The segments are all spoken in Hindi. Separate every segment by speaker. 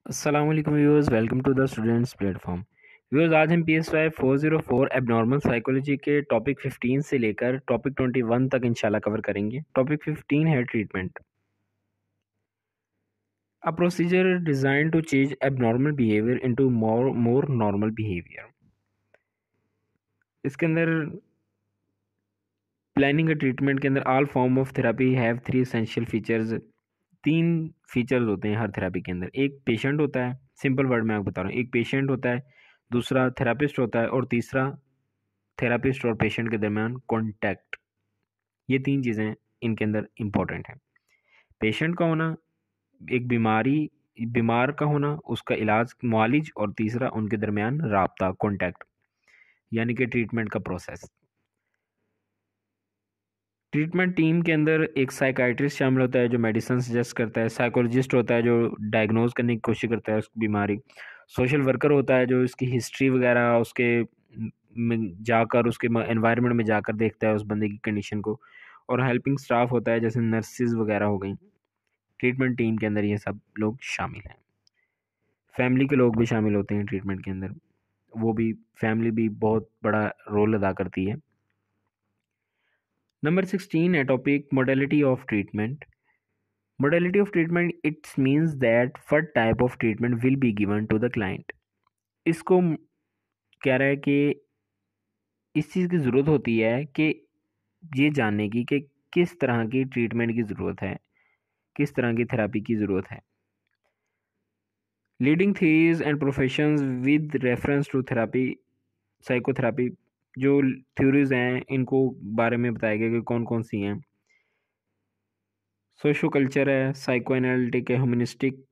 Speaker 1: अस्सलाम वालेकुम viewers, welcome to the students platform. Viewers, आज हम PSY 404 एबनॉर्मल साइकोलॉजी के टॉपिक 15 से लेकर टॉपिक 21 तक इंशाल्लाह कवर करेंगे। टॉपिक 15 है treatment. A procedure design to change abnormal behaviour into more normal behaviour. इसके अंदर प्लानिंग अ ट्रीटमेंट के अंदर all form of therapy have three essential features. तीन फीचर्स होते हैं हर थेरेपी के अंदर। एक पेशेंट होता है, सिंपल वर्ड में आपको बता रहा हूँ, एक पेशेंट होता है, दूसरा थेरापिस्ट होता है और तीसरा थेरापिस्ट और पेशेंट के दरमियान कॉन्टैक्ट। ये तीन चीज़ें इनके अंदर इम्पॉर्टेंट हैं। पेशेंट का होना, एक बीमार का होना, उसका इलाज मुआलिज, और तीसरा उनके दरमियान राब्ता कॉन्टैक्ट, यानी कि ट्रीटमेंट का प्रोसेस। ट्रीटमेंट टीम के अंदर एक साइकाइट्रिस्ट शामिल होता है जो मेडिसिन सजेस्ट करता है, साइकोलॉजिस्ट होता है जो डायग्नोज करने की कोशिश करता है उसकी बीमारी, सोशल वर्कर होता है जो इसकी हिस्ट्री वगैरह उसके जाकर उसके एनवायरनमेंट में जाकर देखता है उस बंदे की कंडीशन को, और हेल्पिंग स्टाफ होता है जैसे नर्सिस वगैरह हो गई। ट्रीटमेंट टीम के अंदर ये सब लोग शामिल हैं। फैमिली के लोग भी शामिल होते हैं ट्रीटमेंट के अंदर, वो भी फैमिली भी बहुत बड़ा रोल अदा करती है। नंबर 16 है topic modality of treatment. Modality of treatment, it means that what type of treatment will be given to the client। इसको कह रहा है कि इस चीज़ की ज़रूरत होती है कि ये जानने की कि किस तरह की ट्रीटमेंट की ज़रूरत है, किस तरह की थेरेपी की ज़रूरत है। Leading theories and professions with reference to therapy psychotherapy. जो थ्योरीज हैं इनको बारे में बताया गया कि कौन कौन सी हैं। सोशो कल्चर है, साइको एनालिटिक है, ह्यूमनिस्टिक,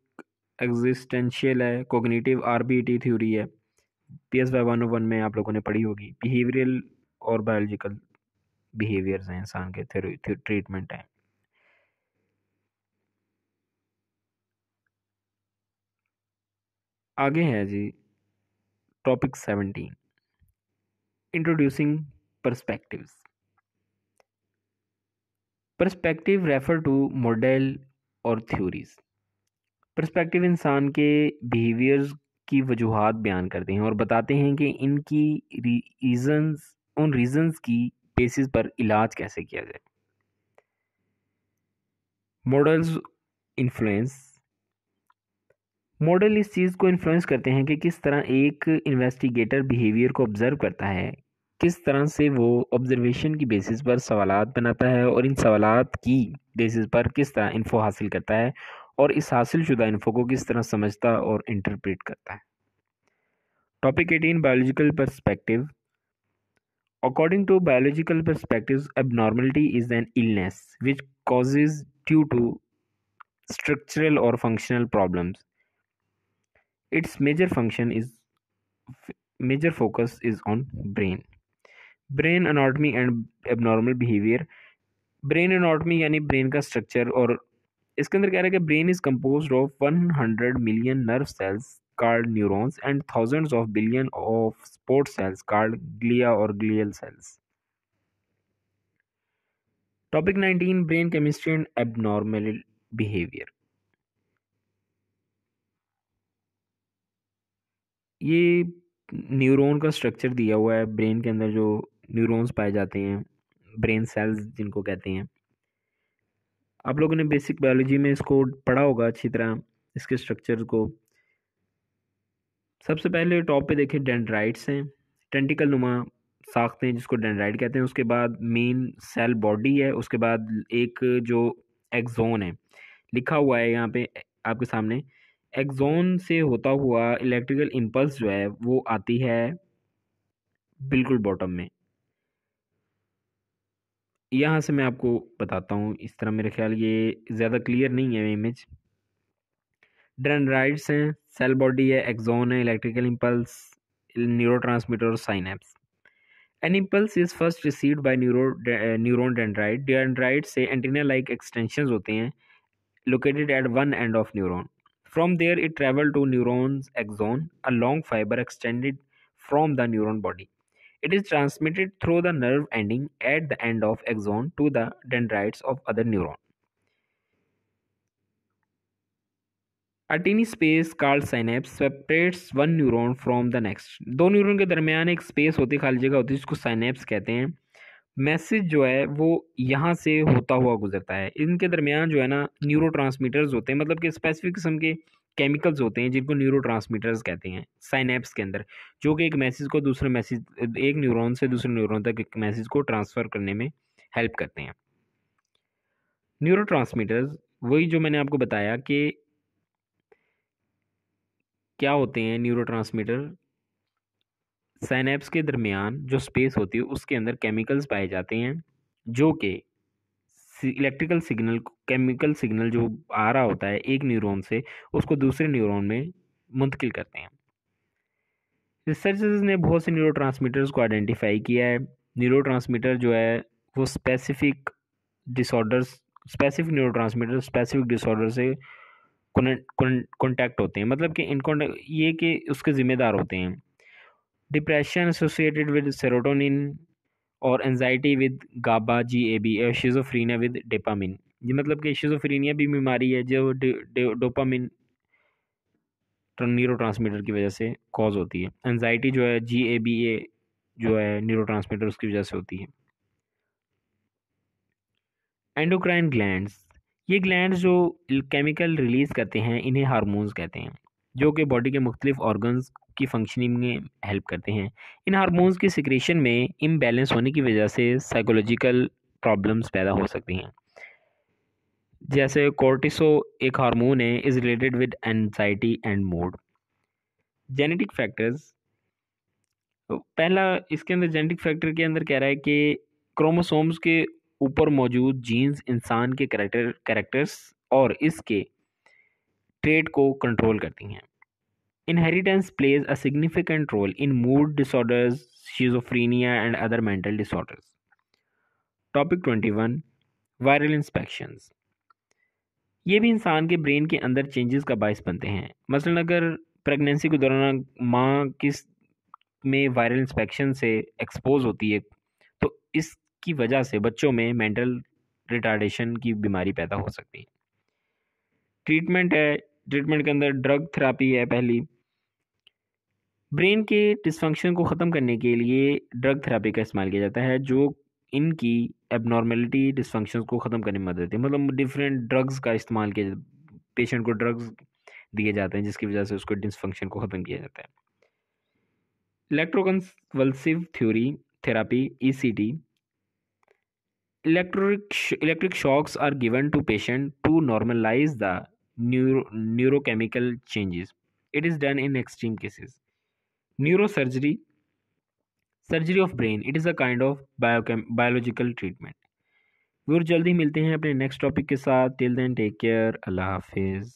Speaker 1: एग्जिस्टेंशियल है, कोग्निटिव RBT थ्योरी है। PSY 101 में आप लोगों ने पढ़ी होगी। बिहेवियरल और बायोलॉजिकल बिहेवियर्स हैं इंसान के, ट्रीटमेंट है। आगे है जी topic 17, introducing perspectives. Perspective refer to model और थ्योरीज। पर्सपेक्टिव इंसान के बिहेवियर्स की वजूहात बयान करते हैं और बताते हैं कि इनकी रीजंस, उन रीजंस की बेसिस पर इलाज कैसे किया जाए। Models influence. मॉडल इस चीज़ को इन्फ्लुएंस करते हैं कि किस तरह एक इन्वेस्टिगेटर बिहेवियर को ऑब्जर्व करता है, किस तरह से वो ऑब्जर्वेशन की बेसिस पर सवालात बनाता है और इन सवालात की बेसिस पर किस तरह इन्फो हासिल करता है और इस हासिल शुदा इन्फो को किस तरह समझता और इंटरप्रेट करता है। Topic 18, biological perspective. According to biological perspectives, abnormality is an illness which causes due to structural or functional problems. Its major focus is on brain anatomy and abnormal behavior। Brain anatomy यानी ब्रेन का स्ट्रक्चर, और इसके अंदर कह रहा है कि brain is composed of 100 million nerve cells called neurons and thousands of billion of sport cells called glia और glial cells. Topic 19, brain chemistry and abnormal behaviour. ये न्यूरॉन का स्ट्रक्चर दिया हुआ है। ब्रेन के अंदर जो न्यूरॉन्स पाए जाते हैं, ब्रेन सेल्स जिनको कहते हैं, आप लोगों ने बेसिक बायोलॉजी में इसको पढ़ा होगा अच्छी तरह, इसके स्ट्रक्चर को। सबसे पहले टॉप पे देखें, डेंड्राइट्स हैं, टेंटिकल नुमा साख्त हैं जिसको डेंड्राइट कहते हैं। उसके बाद मेन सेल बॉडी है, उसके बाद एक जो एक्सोन है, लिखा हुआ है यहाँ पे आपके सामने, एक्सोन से होता हुआ इलेक्ट्रिकल इम्पल्स जो है वो आती है बिल्कुल बॉटम में। यहाँ से मैं आपको बताता हूँ, इस तरह मेरे ख्याल ये ज़्यादा क्लियर नहीं है इमेज। डेंड्राइट्स हैं, सेल बॉडी है, एक्सोन है, इलेक्ट्रिकल इम्पल्स, न्यूरोट्रांसमीटर और synapse. An impulse is first received by neuron dendrite। Dendrite से antenna like extensions होते हैं located at one end of neuron। From there it travel to neuron's axon, a long fiber extended from the neuron body। It is transmitted through the nerve ending at the end of axon to the dendrites of other neuron। A tiny space called synapse separates one neuron from the next. दो न्यूरॉन के दरमियान एक स्पेस होती है, खाली जगह होती है, जिसको साइनेप्स कहते हैं. मैसेज जो है वो यहाँ से होता हुआ गुजरता है. इनके दरमियान जो है ना न्यूरोट्रांसमीटर्स होते हैं, मतलब कि स्पेसिफिक किस्म के केमिकल्स होते हैं जिनको न्यूरोट्रांसमीटर्स कहते हैं साइनेप्स के अंदर, जो कि एक मैसेज को दूसरे मैसेज, एक न्यूरॉन से दूसरे न्यूरॉन तक एक मैसेज को ट्रांसफ़र करने में हेल्प करते हैं. न्यूरोट्रांसमीटर्स वही जो मैंने आपको बताया कि क्या होते हैं. न्यूरोट्रांसमीटर साइनेप्स के दरमियान जो स्पेस होती है उसके अंदर केमिकल्स पाए जाते हैं जो कि इलेक्ट्रिकल सिग्नल, केमिकल सिग्नल जो आ रहा होता है एक न्यूरॉन से, उसको दूसरे न्यूरॉन में मुंतकिल करते हैं. रिसर्चर्स ने बहुत से न्यूरोट्रांसमीटर्स को आइडेंटिफाई किया है. न्यूरोट्रांसमीटर जो है वो स्पेसिफिक न्यूरोट्रांसमीटर स्पेसिफिक डिसऑर्डर से कॉन्टैक्ट होते हैं, मतलब कि इनको ये कि उसके ज़िम्मेदार होते हैं. डिप्रेशन एसोसिएटेड विद सेरोटोनिन और एंजाइटी विद गाबा GABA और शिज़ोफ्रेनिया विद डोपामिन. ये मतलब कि शिज़ोफ्रेनिया भी बीमारी है जो डोपामिन न्यूरोट्रांसमीटर की वजह से कॉज होती है. एंजाइटी जो है GABA जो है न्यूरोट्रांसमीटर उसकी वजह से होती है. एंडोक्राइन ग्लैंड्स, ये ग्लैंड्स जो केमिकल रिलीज़ करते हैं इन्हें हार्मोन्स कहते हैं, जो कि बॉडी के मुख्तलिफ ऑर्गन्स की फंक्शनिंग में हेल्प करते हैं. इन हार्मोन्स की सिक्रेशन में इम्बैलेंस होने की वजह से साइकोलॉजिकल प्रॉब्लम्स पैदा हो सकती हैं. जैसे कोर्टिसो एक हार्मोन है, is related with anxiety and mood. Genetic factors, पहला इसके अंदर जेनेटिक फैक्टर के अंदर कह रहा है कि क्रोमोसोम्स के ऊपर मौजूद जीन्स इंसान के कैरेक्टर्स और इसके ट्रेट को कंट्रोल करती हैं. Inheritance plays a significant role in mood disorders, schizophrenia and other mental disorders. Topic 21, viral infections. ये भी इंसान के ब्रेन के अंदर चेंजेस का बायस बनते हैं. मसलन अगर प्रेगनेंसी के दौरान माँ किस में वायरल इंस्पेक्शन से एक्सपोज होती है तो इसकी वजह से बच्चों में मेंटल रिटार्डेशन की बीमारी पैदा हो सकती है. ट्रीटमेंट है, ट्रीटमेंट के अंदर ड्रग थेरापी है. पहली, ब्रेन के डिसफंक्शन को ख़त्म करने के लिए ड्रग थेरापी का इस्तेमाल किया जाता है जो इनकी एबनॉर्मेलिटी डिसफंक्शन को ख़त्म करने में मदद देती है. मतलब डिफरेंट ड्रग्स का इस्तेमाल किया, पेशेंट को ड्रग्स दिए जाते हैं जिसकी वजह से उसको डिसफंक्शन को ख़त्म किया जाता है. Electroconvulsive therapy ECT. Electric shocks are given to patient to normalize the neurochemical changes. It is done in extreme cases. Neurosurgery, surgery of brain. It is a kind of biological treatment. और जल्दी मिलते हैं अपने नेक्स्ट टॉपिक के साथ. Till then take care. अल्लाह हाफिज़.